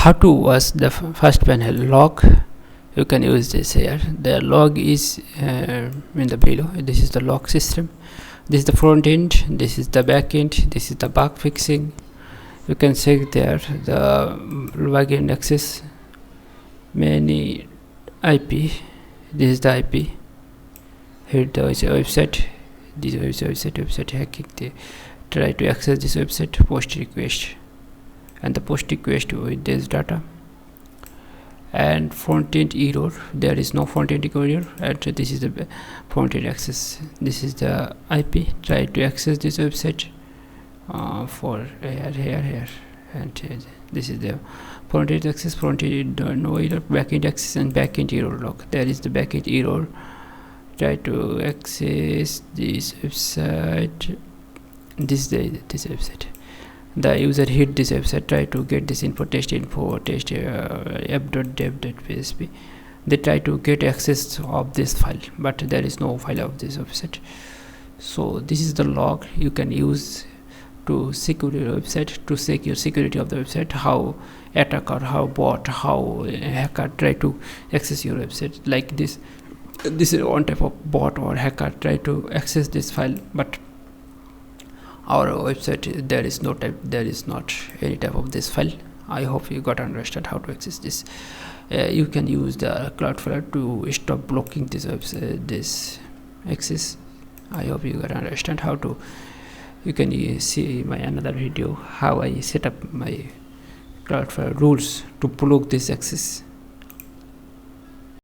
How to watch the FastPanel log? You can use this here. The log is in the below. This is the log system. This is the front end. This is the back end. This is the bug fixing. You can check there the login access, many IP. This is the IP. Here the website. This website hacking. They try to access this website. Post request, and the post request with this data. And front end error, there is no front end error, and this is the front end access. This is the IP. Try to access this website for here, and this is the front end access, front end no error, back end access, and back end error log. There is the back end error. Try to access this website. This website. The user hit this website, try to get this info, test app.dev.php. They try to get access of this file, but there is no file of this website. So this is the log you can use to secure your website, to secure security of the website. How attacker, how bot, how hacker try to access your website. Like this is one type of bot or hacker try to access this file, but our website there is not any type of this file. I hope you got understand how to access this. You can use the Cloudflare to stop blocking this website, this access. I hope you got understand how to. You can see my another video how I set up my Cloudflare rules to block this access.